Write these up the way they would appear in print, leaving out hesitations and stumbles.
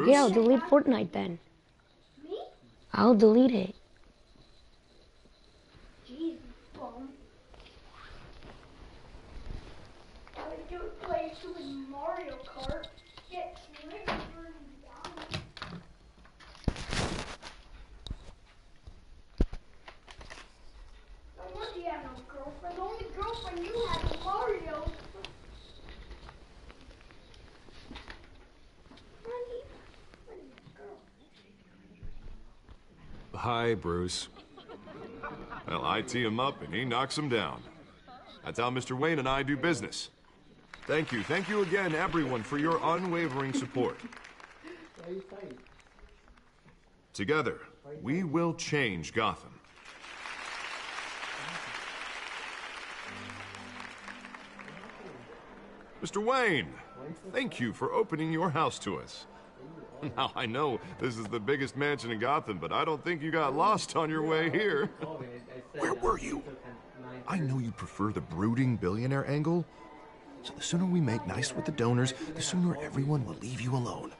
Bruce? Yeah, I'll delete Fortnite then. Me? I'll delete it. Jeez, bum. All I do is play Super Mario Kart. Get slick and down. No wonder you have no girlfriend. The only girlfriend you have is Mario. Hi, Bruce. Well, I tee him up and he knocks him down. That's how Mr. Wayne and I do business. Thank you again, everyone, for your unwavering support. Together, we will change Gotham. Mr. Wayne, thank you for opening your house to us. Now, I know this is the biggest mansion in Gotham, but I don't think you got lost on your way here. Where were you? I know you prefer the brooding billionaire angle, so the sooner we make nice with the donors, the sooner everyone will leave you alone.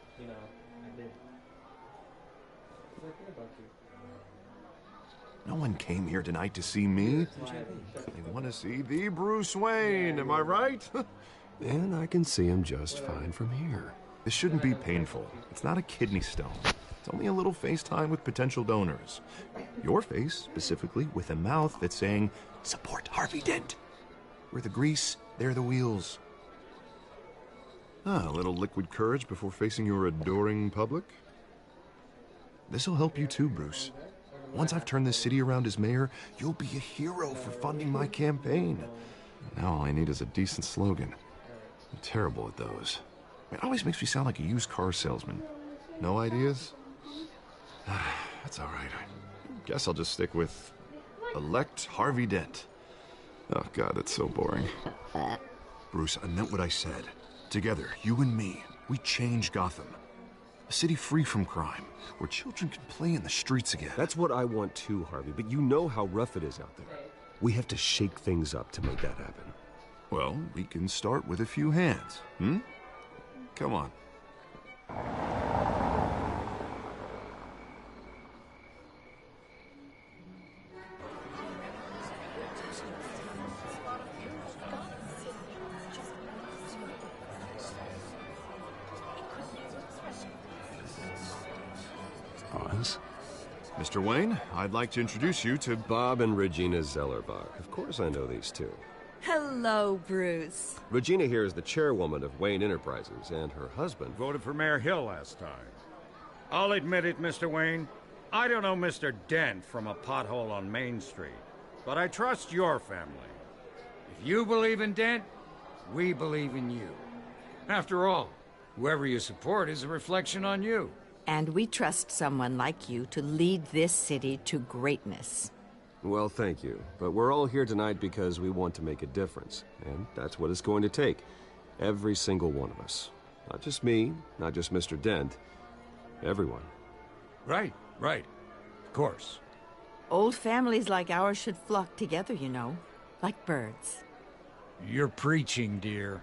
No one came here tonight to see me. They want to see the Bruce Wayne, am I right? And I can see him just fine from here. This shouldn't be painful. It's not a kidney stone. It's only a little FaceTime with potential donors. Your face, specifically, with a mouth that's saying, support Harvey Dent. We're the grease, they're the wheels. A little liquid courage before facing your adoring public. This'll help you too, Bruce. Once I've turned this city around as mayor, you'll be a hero for funding my campaign. Now all I need is a decent slogan. I'm terrible at those. It always makes me sound like a used car salesman. No ideas? That's all right. I guess I'll just stick with elect Harvey Dent. Oh, God, that's so boring. Bruce, I meant what I said. Together, you and me, we change Gotham. A city free from crime, where children can play in the streets again. That's what I want too, Harvey, but you know how rough it is out there. We have to shake things up to make that happen. Well, we can start with a few hands, Come on. Oz? Mr. Wayne, I'd like to introduce you to Bob and Regina Zellerbach. Of course I know these two. Hello, Bruce. Regina here is the chairwoman of Wayne Enterprises, and her husband... Voted for Mayor Hill last time. I'll admit it, Mr. Wayne. I don't know Mr. Dent from a pothole on Main Street, but I trust your family. If you believe in Dent, we believe in you. After all, whoever you support is a reflection on you. And we trust someone like you to lead this city to greatness. Well, thank you. But we're all here tonight because we want to make a difference. And that's what it's going to take. Every single one of us. Not just me, not just Mr. Dent. Everyone. Right. Of course. Old families like ours should flock together, you know. Like birds. You're preaching, dear.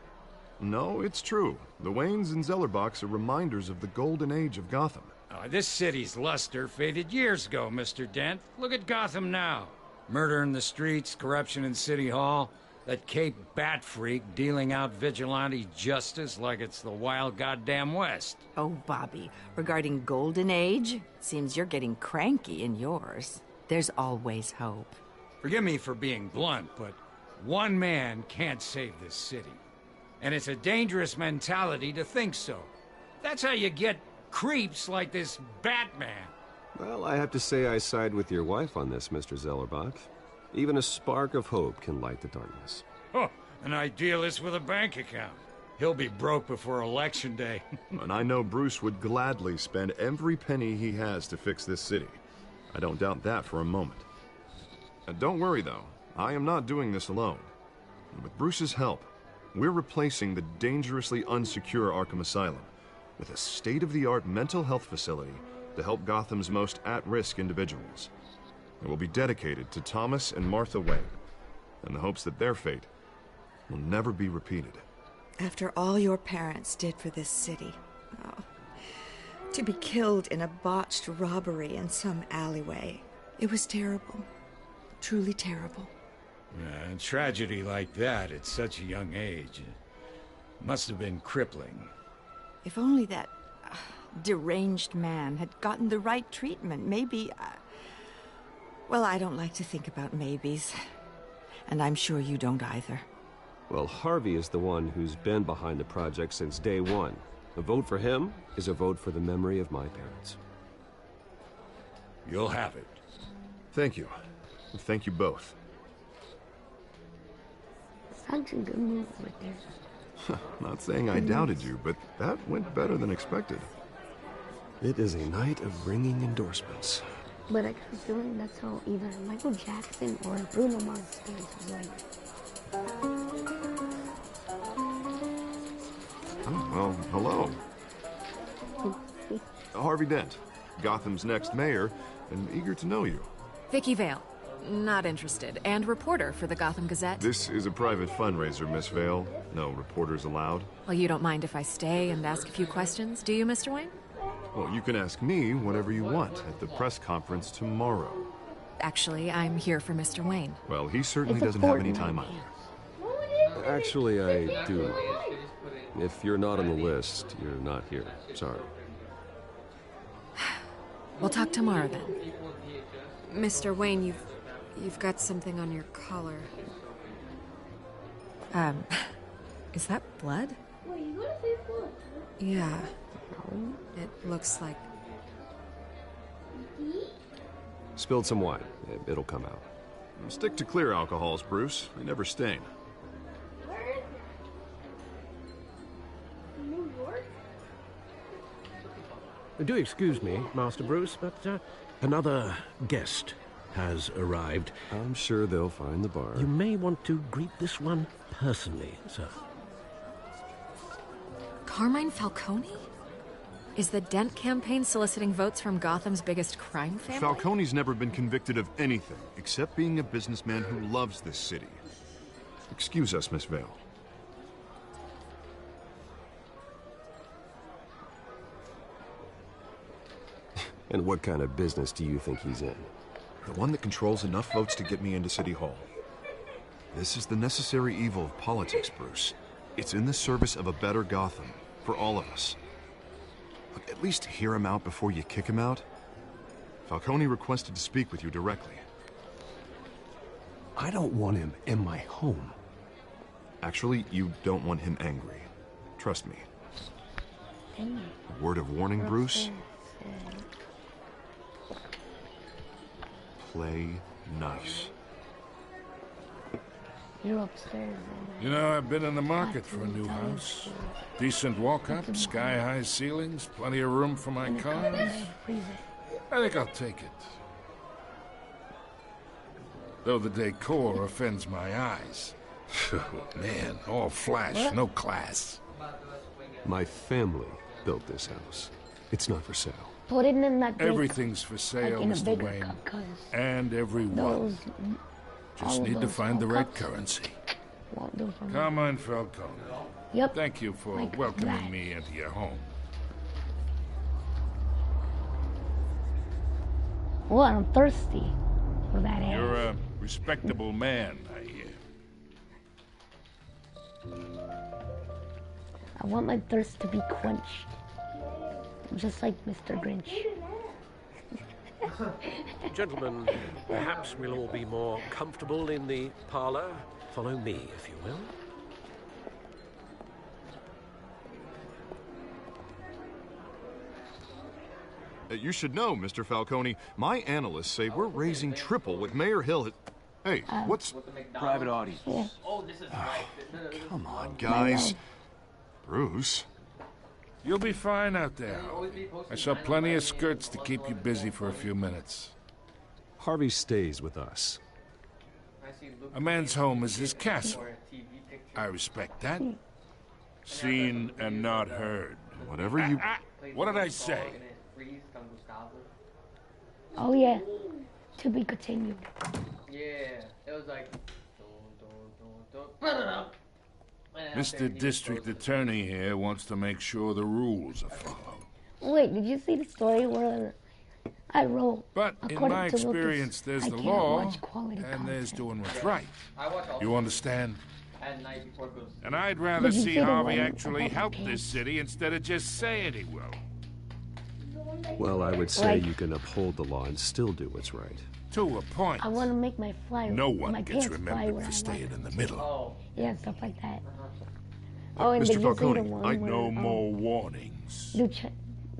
No, it's true. The Waynes and Zellerbachs are reminders of the golden age of Gotham. This city's luster faded years ago, Mr. Dent. Look at Gotham now. Murder in the streets, corruption in City Hall, that Cape Bat freak dealing out vigilante justice like it's the wild goddamn West. Oh, Bobby, regarding Golden Age, seems you're getting cranky in yours. There's always hope. Forgive me for being blunt, but one man can't save this city. And it's a dangerous mentality to think so. That's how you get creeps like this Batman. Well, I have to say I side with your wife on this, Mr. Zellerbach. Even a spark of hope can light the darkness. Oh, an idealist with a bank account. He'll be broke before Election Day. And I know Bruce would gladly spend every penny he has to fix this city. I don't doubt that for a moment. Don't worry, though. I am not doing this alone. With Bruce's help, we're replacing the dangerously unsecure Arkham Asylum with a state-of-the-art mental health facility to help Gotham's most at-risk individuals. It will be dedicated to Thomas and Martha Wayne, in the hopes that their fate will never be repeated. After all your parents did for this city, To be killed in a botched robbery in some alleyway. It was terrible. Truly terrible. A tragedy like that at such a young age must have been crippling. If only that deranged man had gotten the right treatment, maybe... Well, I don't like to think about maybes. And I'm sure you don't either. Well, Harvey is the one who's been behind the project since day one. A vote for him is a vote for the memory of my parents. You'll have it. Thank you. Thank you both. Such a good move right there. Not saying I doubted you, but that went better than expected. It is a night of ringing endorsements. But I got a feeling that's how either Michael Jackson or Bruno Mars is like. Oh, well, hello. Harvey Dent, Gotham's next mayor, and eager to know you. Vicky Vale. Not interested. And reporter for the Gotham Gazette. This is a private fundraiser, Miss Vale. No reporters allowed. Well, you don't mind if I stay and ask a few questions, do you, Mr. Wayne? Well, you can ask me whatever you want at the press conference tomorrow. Actually, I'm here for Mr. Wayne. Well, he certainly It's doesn't have any important. time either. Actually, I do. If you're not on the list, you're not here. Sorry. We'll talk tomorrow then. Mr. Wayne, you've got something on your collar. Is that blood? Wait, you gotta say blood. Yeah. It looks like... Spilled some wine. It'll come out. Stick to clear alcohols, Bruce. They never stain. Where is it? New York? Do excuse me, Master Bruce, but another guest has arrived. I'm sure they'll find the bar. You may want to greet this one personally, sir. Carmine Falcone? Is the Dent campaign soliciting votes from Gotham's biggest crime family? Falcone's never been convicted of anything except being a businessman who loves this city. Excuse us, Miss Vale. And what kind of business do you think he's in? The one that controls enough votes to get me into City Hall. This is the necessary evil of politics, Bruce. It's in the service of a better Gotham, for all of us. Look, at least hear him out before you kick him out. Falcone requested to speak with you directly. I don't want him in my home. Actually, you don't want him angry. Trust me. A word of warning, Bruce. Play nice. You're upstairs. You know, I've been in the market for a new house. Decent walk-up, sky-high ceilings, plenty of room for my cars. I think I'll take it. Though the decor offends my eyes. Man, all flash, no class. My family built this house. It's not for sale. Put it in that big Everything's for cup, sale, like in a Mr. bigger Wayne. cup, 'cause And everyone. those Just all need to those find the small right cups currency. won't do for me. Carmine Falcone, Yep. thank you for Like welcoming that. me into your home. Well, I'm thirsty for that ass. You're a respectable man, I hear. I want my thirst to be quenched. Just like Mr. Grinch. Gentlemen, perhaps we'll all be more comfortable in the parlor. Follow me, if you will. You should know, Mr. Falcone, my analysts say we're raising triple what Mayor Hill had... Hey, what's... Private audience. Yeah. Come on, guys. Bruce. You'll be fine out there. I saw plenty of skirts to keep you busy for a few minutes. Harvey stays with us. A man's home is his castle. I respect that. Seen and not heard. Whatever you... What did I say? Oh yeah. To be continued. Yeah, it was like. Mr. District Attorney here wants to make sure the rules are followed. Wait, did you see the story where I wrote? But in according my to Lucas, experience, there's I the can't law, watch quality and there's content. doing what's right. You understand? At night before it goes to And I'd rather Did you see see the Harvey one actually about the help this pants? city instead of just saying he will. Well, I would say Like- you can uphold the law and still do what's right. To a point. I want to make my fly. No one my gets pants fly remembered where for I staying want. in the middle. Oh, Yeah, stuff like that. Oh, and Mr. did you see the Falcone, one where No more warnings. do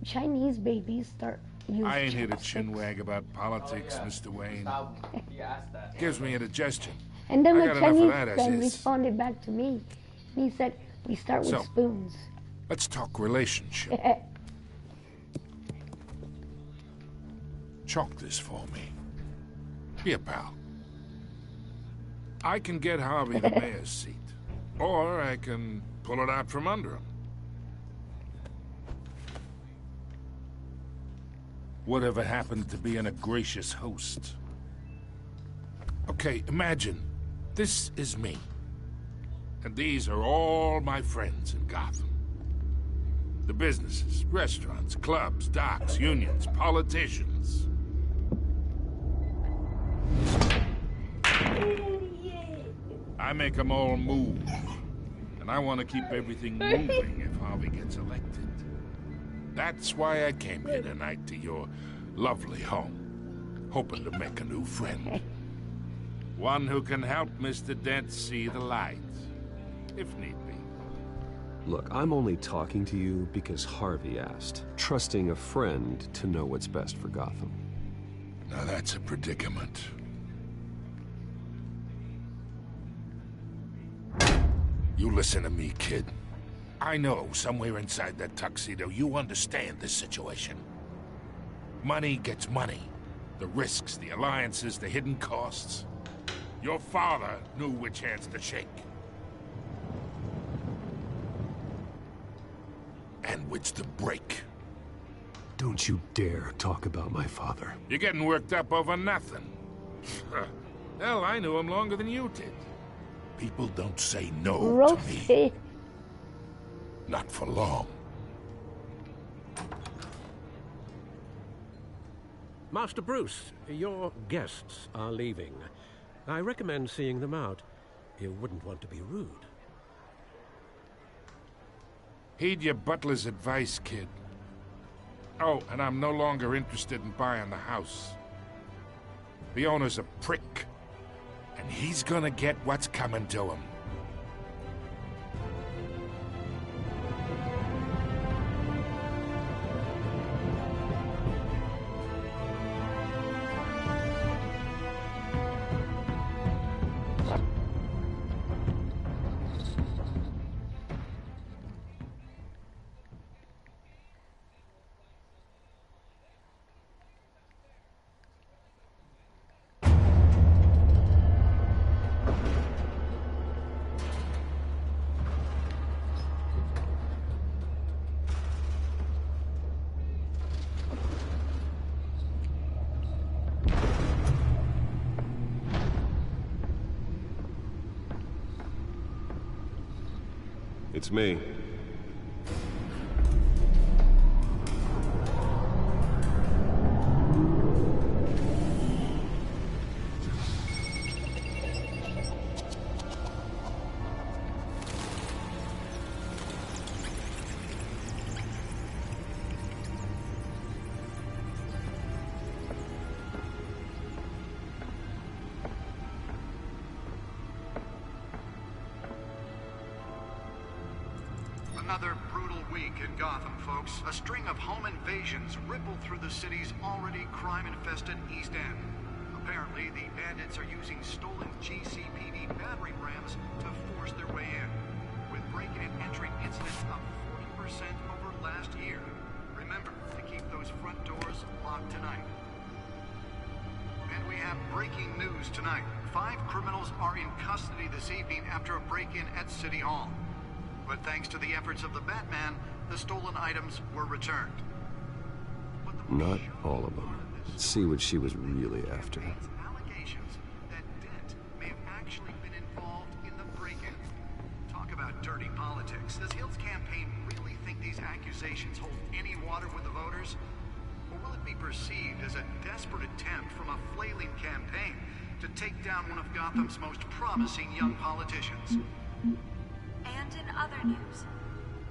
Chinese babies start using I ain't here to chopsticks? chinwag about politics, yeah. Mr. Wayne. stop. He asked that. Gives me indigestion. And then I my got enough of Chinese that as friend is. responded back to me. And he said, we start with So- spoons. Let's talk relationship. Chalk this for me. Here, pal. I can get Harvey the mayor's seat. Or I can pull it out from under him. Whatever happened to being a gracious host? Okay, imagine. This is me. And these are all my friends in Gotham. The businesses, restaurants, clubs, docks, unions, politicians. I make them all move. And I want to keep everything moving if Harvey gets elected. That's why I came here tonight to your lovely home, hoping to make a new friend. One who can help Mr. Dent see the light, if need be. Look, I'm only talking to you because Harvey asked, trusting a friend to know what's best for Gotham. Now that's a predicament. You listen to me, kid. I know somewhere inside that tuxedo you understand this situation. Money gets money. The risks, the alliances, the hidden costs. Your father knew which hands to shake. And which to break. Don't you dare talk about my father. You're getting worked up over nothing. Hell, I knew him longer than you did. People don't say no to me. Roasted. Not for long. Master Bruce, your guests are leaving. I recommend seeing them out. You wouldn't want to be rude. Heed your butler's advice, kid. Oh, and I'm no longer interested in buying the house. The owner's a prick. And he's gonna get what's coming to him. It's me. Another brutal week in Gotham, folks. A string of home invasions rippled through the city's already crime-infested East End. Apparently, the bandits are using stolen GCPD battering rams to force their way in, with break-in and entry incidents up 40% over last year. Remember to keep those front doors locked tonight. And we have breaking news tonight. 5 criminals are in custody this evening after a break-in at City Hall. But thanks to the efforts of the Batman, the stolen items were returned. Not all of them. Let's see what she was really after. Allegations that Dent may have actually been involved in the break-in. Talk about dirty politics. Does Hill's campaign really think these accusations accusations hold any water with the voters? Or will it be perceived as a desperate attempt from a flailing campaign to take down one of Gotham's most promising young politicians? And in other news,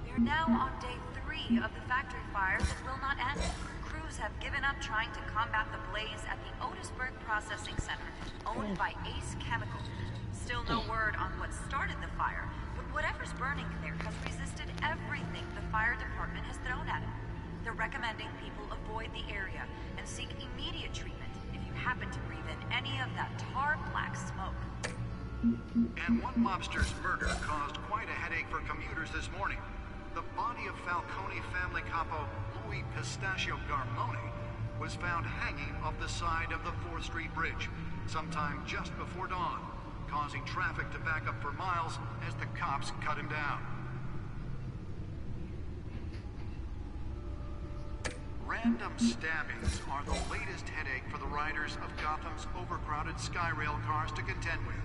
we are now on day 3 of the factory fires that will not end. Crews have given up trying to combat the blaze at the Otisburg Processing Center, owned by Ace Chemical. Still no word on what started the fire, but whatever's burning there has resisted everything the fire department has thrown at it. They're recommending people avoid the area and seek immediate treatment if you happen to breathe in any of that tar black smoke. And one mobster's murder caused quite a headache for commuters this morning. The body of Falcone family capo Louis Pistachio Garmone was found hanging off the side of the 4th Street Bridge sometime just before dawn, causing traffic to back up for miles as the cops cut him down. Random stabbings are the latest headache for the riders of Gotham's overcrowded Skyrail cars to contend with.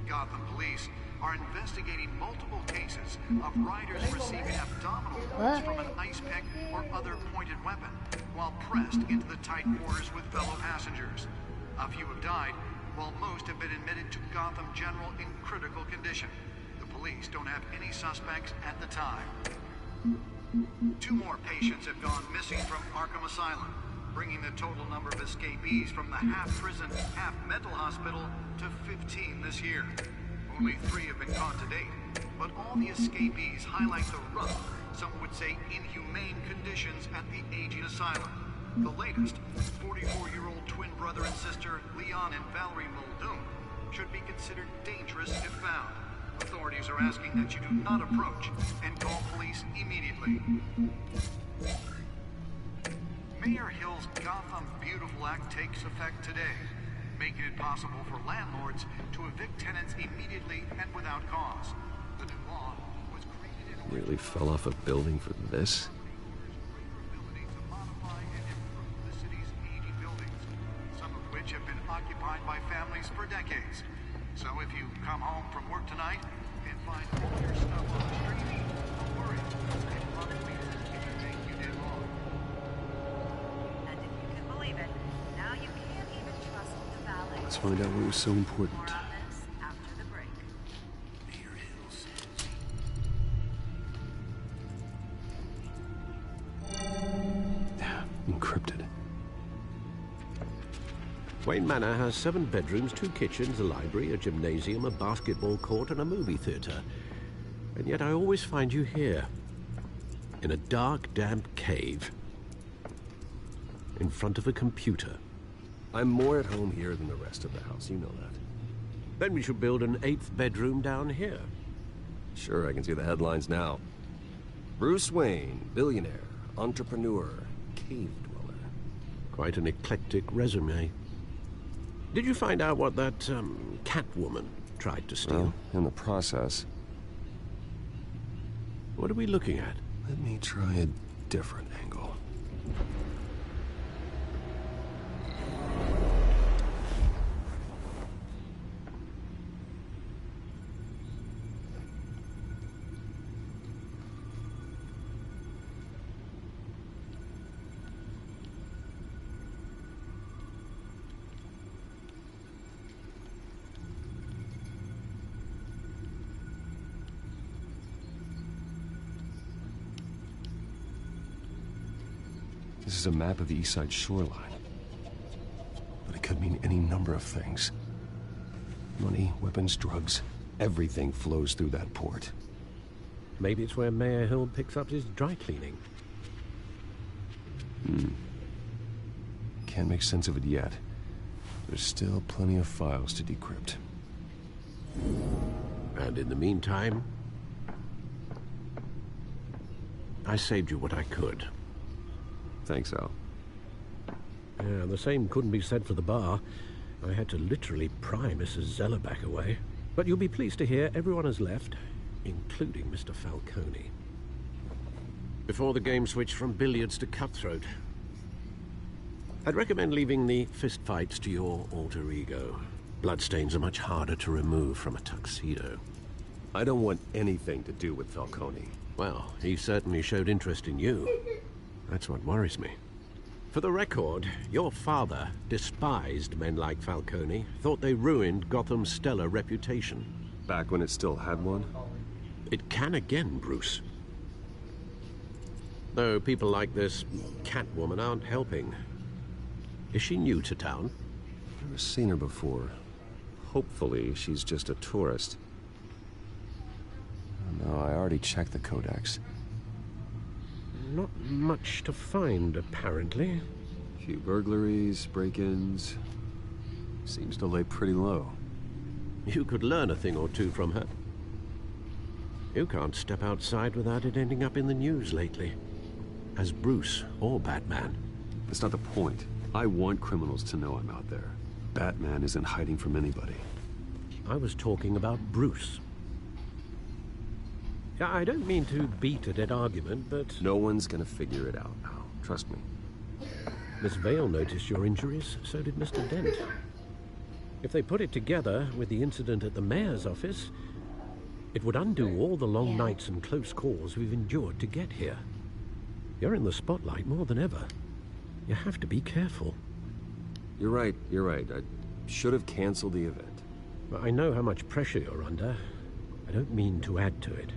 Gotham police are investigating multiple cases of riders receiving abdominal wounds from an ice pick or other pointed weapon while pressed into the tight quarters with fellow passengers. A few have died, while most have been admitted to Gotham General in critical condition. The police don't have any suspects at the time. 2 more patients have gone missing from Arkham Asylum, bringing the total number of escapees from the half-prison, half-mental hospital to 15 this year. Only 3 have been caught to date, but all the escapees highlight the rough, some would say inhumane conditions at the aging asylum. The latest, 44-year-old twin brother and sister Leon and Valerie Muldoon, should be considered dangerous if found. Authorities are asking that you do not approach and call police immediately. Mayor Hill's Gotham Beautiful Act takes effect today, making it possible for landlords to evict tenants immediately and without cause. The new law was created in Really fell off a building for this? which have been occupied by families for decades. So if you come home from work tonight and find all your stuff on the street, don't worry. They'll love it if you think you did wrong. And if you can believe it, now you can't even trust the valet. Let's find out what was so important. More on this after the break. Mayor Hill says. Encrypted. Wayne Manor has 7 bedrooms, 2 kitchens, a library, a gymnasium, a basketball court, and a movie theater. And yet I always find you here, in a dark, damp cave, in front of a computer. I'm more at home here than the rest of the house, you know that. Then we should build an 8th bedroom down here. Sure, I can see the headlines now. Bruce Wayne, billionaire, entrepreneur, cave dweller. Quite an eclectic resume. Did you find out what that, Catwoman tried to steal? Well, in the process. What are we looking at? Let me try a different angle. This is a map of the East Side shoreline. But it could mean any number of things. Money, weapons, drugs, everything flows through that port. Maybe it's where Mayor Hill picks up his dry cleaning. Can't make sense of it yet. There's still plenty of files to decrypt. And in the meantime, I saved you what I could. Thanks, Al. Yeah, the same couldn't be said for the bar. I had to literally pry Mrs. Zellerback away. But you'll be pleased to hear everyone has left, including Mr. Falcone. Before the game switched from billiards to cutthroat. I'd recommend leaving the fistfights to your alter ego. Bloodstains are much harder to remove from a tuxedo. I don't want anything to do with Falcone. Well, he certainly showed interest in you. That's what worries me. For the record, your father despised men like Falcone, thought they ruined Gotham's stellar reputation. Back when it still had one? It can again, Bruce. Though people like this Catwoman aren't helping. Is she new to town? Never seen her before. Hopefully, she's just a tourist. No, I already checked the codex. Not much to find, apparently. Few burglaries, break-ins. Seems to lay pretty low. You could learn a thing or two from her. You can't step outside without it ending up in the news lately. As Bruce or Batman. That's not the point. I want criminals to know I'm out there. Batman isn't hiding from anybody. I was talking about Bruce. I don't mean to beat a dead argument, but... No one's gonna figure it out now. Trust me. Miss Vale noticed your injuries, so did Mr. Dent. If they put it together with the incident at the mayor's office, it would undo all the long nights and close calls we've endured to get here. You're in the spotlight more than ever. You have to be careful. You're right. I should have canceled the event. I know how much pressure you're under. I don't mean to add to it.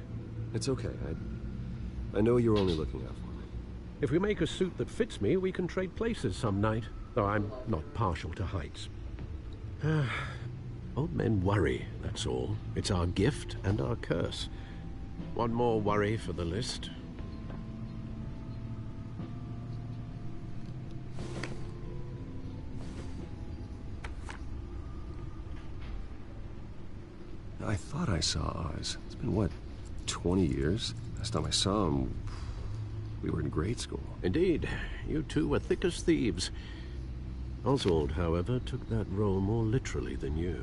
It's okay. I know you're only looking out for me. If we make a suit that fits me, we can trade places some night. Though I'm not partial to heights. Old men worry, that's all. It's our gift and our curse. One more worry for the list. I thought I saw Oz. It's been, what, 20 years? Last time I saw him, we were in grade school. Indeed. You two were thick as thieves. Oswald, however, took that role more literally than you.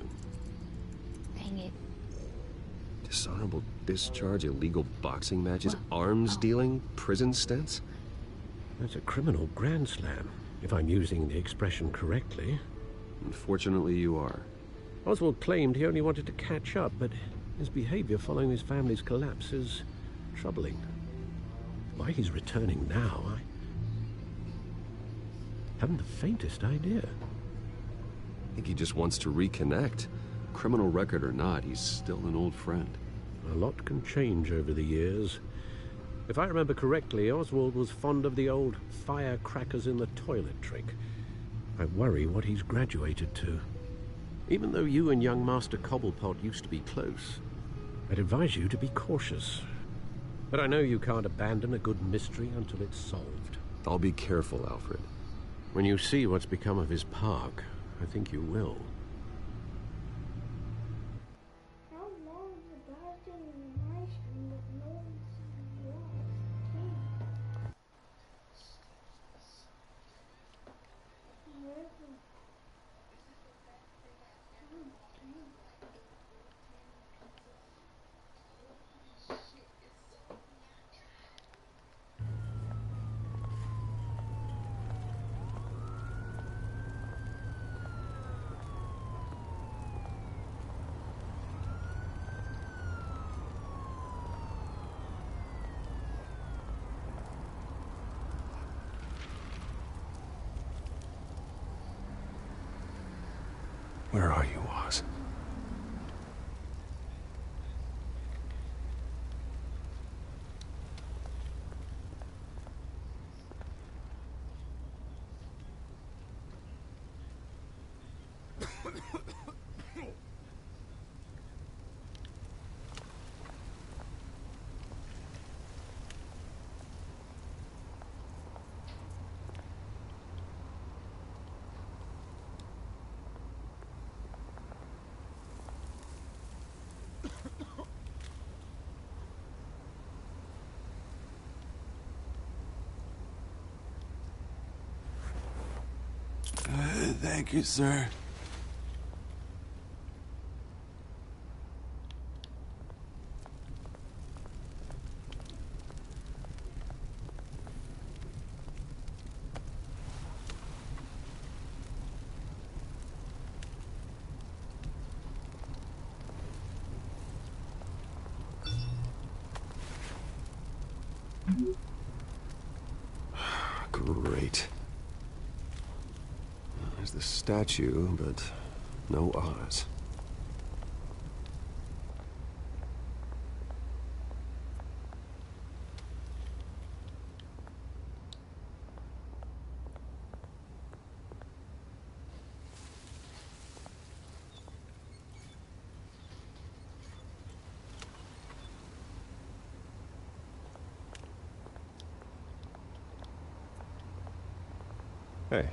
Dang it. Dishonorable discharge, illegal boxing matches, arms dealing, prison stints? That's a criminal grand slam, if I'm using the expression correctly. Unfortunately, you are. Oswald claimed he only wanted to catch up, but his behavior following his family's collapse is troubling. Why he's returning now, I haven't the faintest idea. I think he just wants to reconnect. Criminal record or not, he's still an old friend. A lot can change over the years. If I remember correctly, Oswald was fond of the old firecrackers in the toilet trick. I worry what he's graduated to. Even though you and young Master Cobblepot used to be close, I'd advise you to be cautious. But I know you can't abandon a good mystery until it's solved. I'll be careful, Alfred. When you see what's become of his park, I think you will. How long has the guy been in my stream with no Where are you, Oz? Thank you, sir. Great. There's the statue, but no Oz. Hey.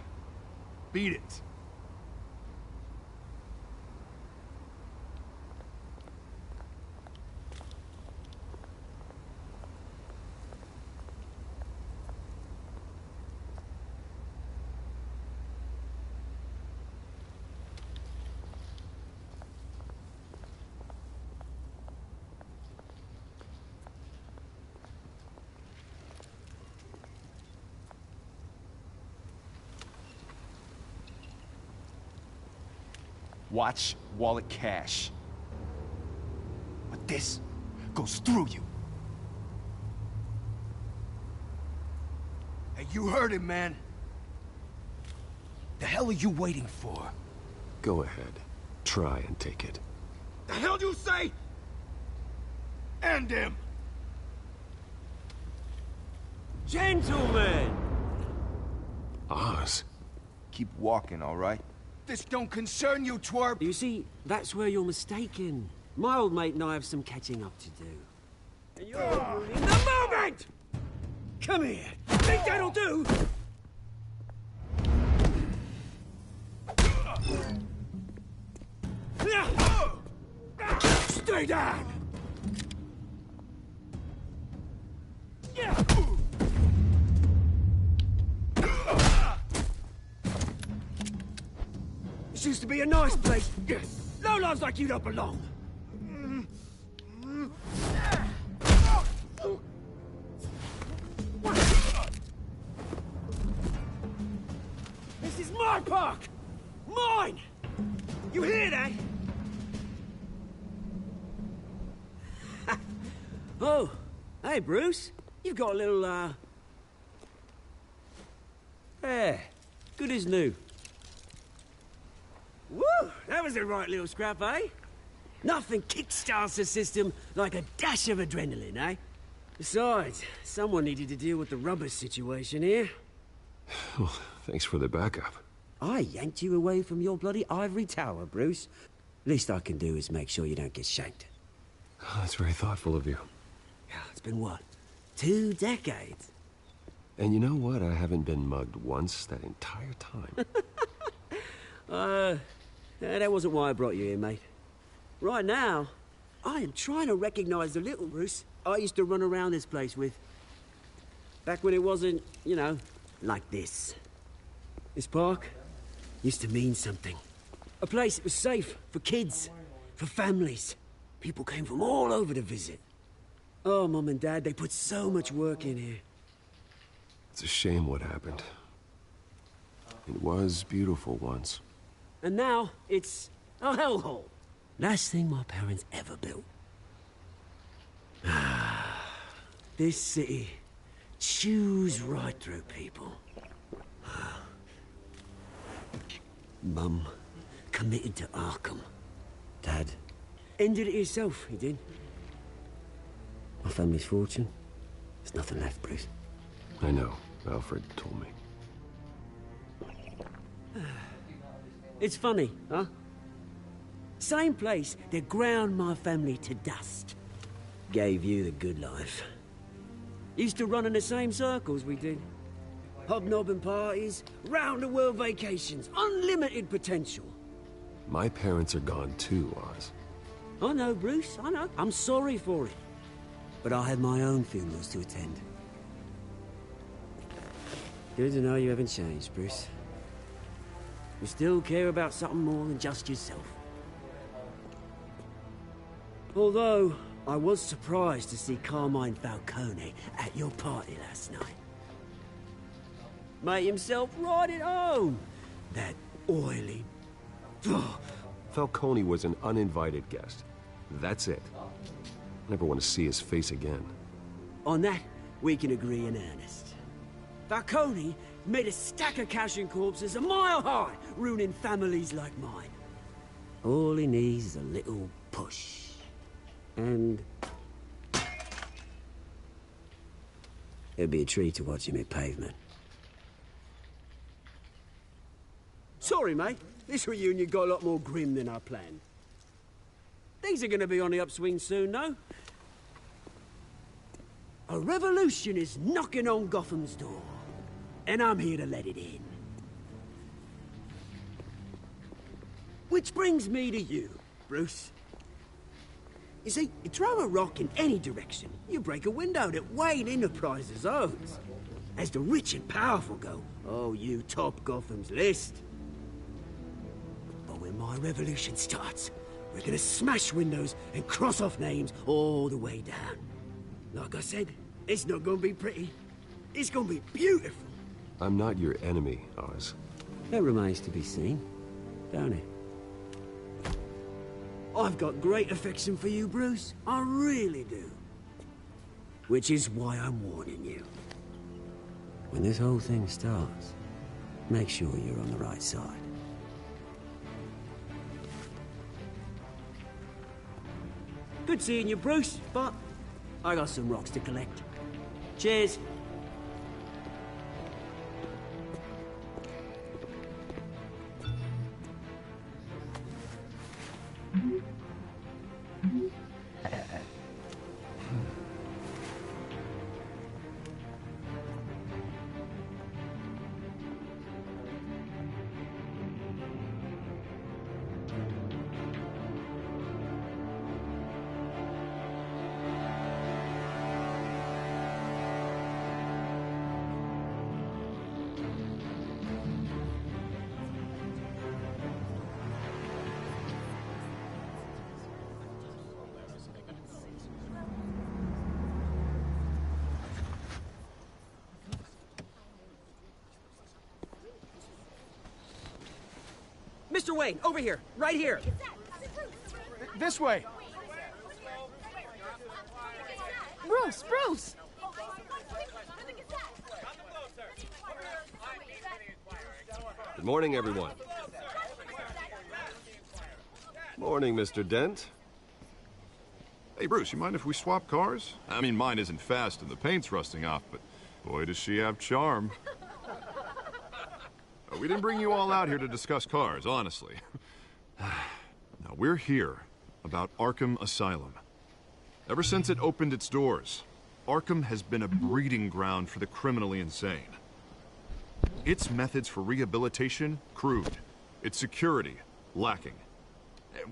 Beat it. Watch wallet cash. But this goes through you. Hey, you heard him, man. The hell are you waiting for? Go ahead. Try and take it. The hell do you say? End him! Gentlemen! Oz? Keep walking, all right? This don't concern you, twerp! You see, that's where you're mistaken. My old mate and I have some catching up to do. And you're ruining the moment! Come here! Think that'll do? Stay down! This used to be a nice place. Lowlifes like you don't belong. This is my park! Mine! You hear that? Oh, hey, Bruce. You've got a little, hair. Good as new. Woo! That was a right little scrap, eh? Nothing kickstarts the system like a dash of adrenaline, eh? Besides, someone needed to deal with the rubber situation here. Well, thanks for the backup. I yanked you away from your bloody ivory tower, Bruce. Least I can do is make sure you don't get shanked. Oh, that's very thoughtful of you. Yeah, it's been what? 2 decades? And you know what? I haven't been mugged once that entire time. That wasn't why I brought you here, mate. Right now, I am trying to recognize the little Bruce I used to run around this place with. Back when it wasn't, you know, like this. This park used to mean something. A place that was safe for kids, for families. People came from all over to visit. Oh, Mum and Dad, they put so much work in here. It's a shame what happened. It was beautiful once. And now, it's a hellhole. Last thing my parents ever built. This city chews right through people. Mum committed to Arkham. Dad ended it himself, he did. My family's fortune, there's nothing left, Bruce. I know. Alfred told me. It's funny, huh? Same place that ground my family to dust. Gave you the good life. Used to run in the same circles we did. Hobnobbing parties, round-the-world vacations, unlimited potential. My parents are gone too, Oz. I know, Bruce, I know. I'm sorry for it. But I had my own funerals to attend. Good to know you haven't changed, Bruce. You still care about something more than just yourself. Although, I was surprised to see Carmine Falcone at your party last night. Made himself right at home. That oily... Falcone was an uninvited guest. That's it. Never want to see his face again. On that, we can agree in earnest. Falcone made a stack of cash and corpses a mile high, ruining families like mine. All he needs is a little push. And... it'd be a treat to watch him hit pavement. Sorry, mate. This reunion got a lot more grim than I planned. Things are gonna be on the upswing soon, though. A revolution is knocking on Gotham's door, and I'm here to let it in. Which brings me to you, Bruce. You see, you throw a rock in any direction, you break a window that Wayne Enterprises owns. As the rich and powerful go, oh, you top Gotham's list. But when my revolution starts, we're gonna smash windows and cross off names all the way down. Like I said, it's not gonna be pretty. It's gonna be beautiful. I'm not your enemy, Oz. That remains to be seen, don't it? I've got great affection for you, Bruce. I really do. Which is why I'm warning you. When this whole thing starts, make sure you're on the right side. Good seeing you, Bruce, but I got some rocks to collect. Cheers. Mr. Wayne, over here, right here. This way. Bruce! Good morning, everyone. Morning, Mr. Dent. Hey, Bruce, you mind if we swap cars? I mean, mine isn't fast and the paint's rusting off, but boy, does she have charm. We didn't bring you all out here to discuss cars, honestly. Now, we're here about Arkham Asylum. Ever since it opened its doors, Arkham has been a breeding ground for the criminally insane. Its methods for rehabilitation, crude. Its security, lacking.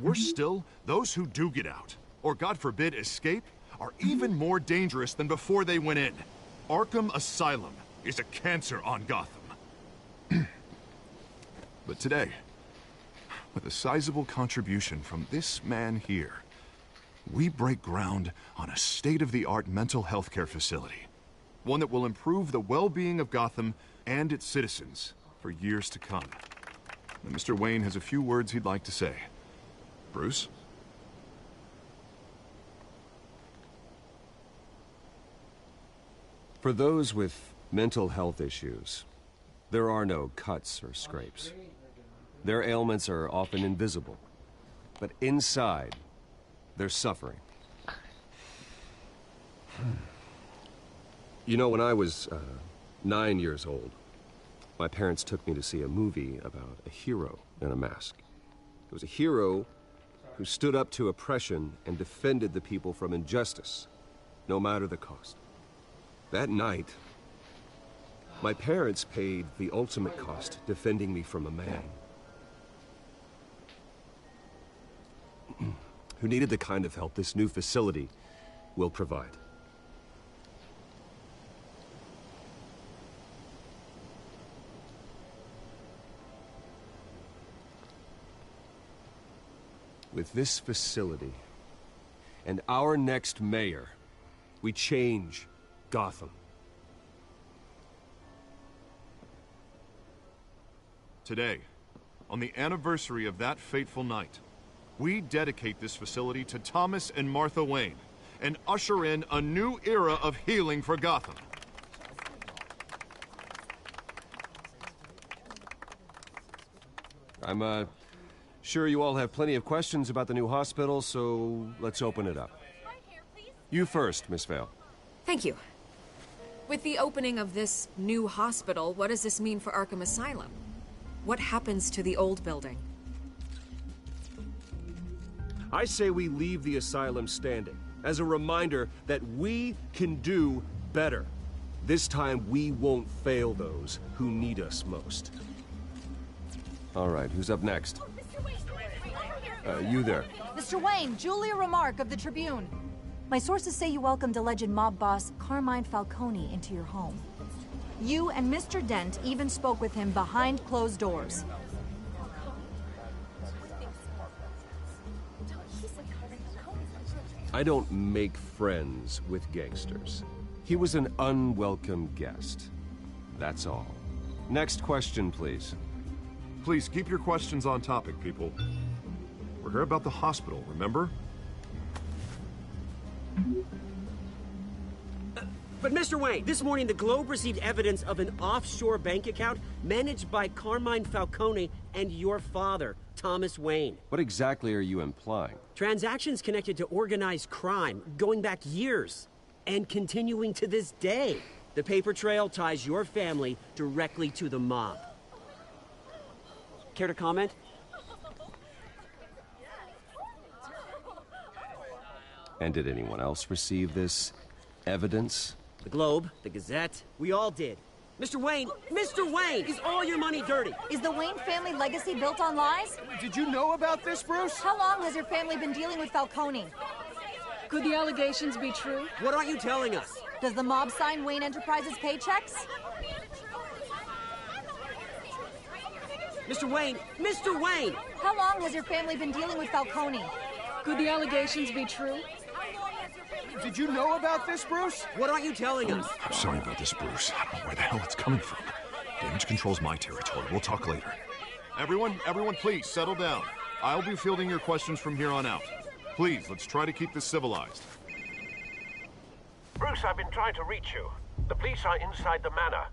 Worse still, those who do get out, or God forbid, escape, are even more dangerous than before they went in. Arkham Asylum is a cancer on Gotham. But today, with a sizable contribution from this man here, we break ground on a state-of-the-art mental health care facility. One that will improve the well-being of Gotham and its citizens for years to come. And Mr. Wayne has a few words he'd like to say. Bruce? For those with mental health issues, there are no cuts or scrapes. Their ailments are often invisible, but inside, they're suffering. You know, when I was 9 years old, my parents took me to see a movie about a hero in a mask. It was a hero who stood up to oppression and defended the people from injustice, no matter the cost. That night, my parents paid the ultimate cost defending me from a man who needed the kind of help this new facility will provide. With this facility and our next mayor, we change Gotham. Today, on the anniversary of that fateful night, we dedicate this facility to Thomas and Martha Wayne and usher in a new era of healing for Gotham. I'm, sure you all have plenty of questions about the new hospital, so let's open it up. You first, Miss Vale. Thank you. With the opening of this new hospital, what does this mean for Arkham Asylum? What happens to the old building? I say we leave the asylum standing, as a reminder that we can do better. This time, we won't fail those who need us most. All right, who's up next? You there. Mr. Wayne, Julia Remark of the Tribune. My sources say you welcomed alleged mob boss Carmine Falcone into your home. You and Mr. Dent even spoke with him behind closed doors. I don't make friends with gangsters. He was an unwelcome guest. That's all. Next question, please. Please keep your questions on topic, people. We're here about the hospital, remember? But Mr. Wayne, this morning the Globe received evidence of an offshore bank account managed by Carmine Falcone and your father, Thomas Wayne. What exactly are you implying? Transactions connected to organized crime going back years and continuing to this day. The paper trail ties your family directly to the mob. Care to comment? And did anyone else receive this evidence? The Globe, the Gazette, we all did. Mr. Wayne, is all your money dirty? Is the Wayne family legacy built on lies? Did you know about this, Bruce? How long has your family been dealing with Falcone? Could the allegations be true? What aren't you telling us? Does the mob sign Wayne Enterprises paychecks? Mr. Wayne! How long has your family been dealing with Falcone? Could the allegations be true? Did you know about this, Bruce? What aren't you telling us? I'm sorry about this, Bruce. I don't know where the hell it's coming from. Damage control's my territory. We'll talk later. Everyone, please, settle down. I'll be fielding your questions from here on out. Please, let's try to keep this civilized. Bruce, I've been trying to reach you. The police are inside the manor.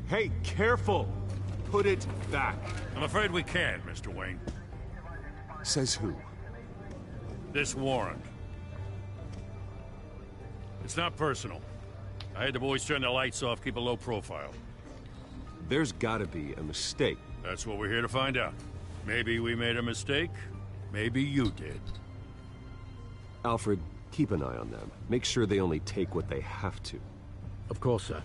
Hey, careful! Put it back. I'm afraid we can't, Mr. Wayne. Says who? This warrant. It's not personal. I had the boys turn the lights off, keep a low profile. There's gotta be a mistake. That's what we're here to find out. Maybe we made a mistake. Maybe you did. Alfred, keep an eye on them. Make sure they only take what they have to. Of course, sir.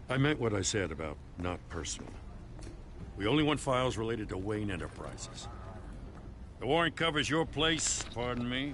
I meant what I said about not personal. We only want files related to Wayne Enterprises. The warrant covers your place, pardon me,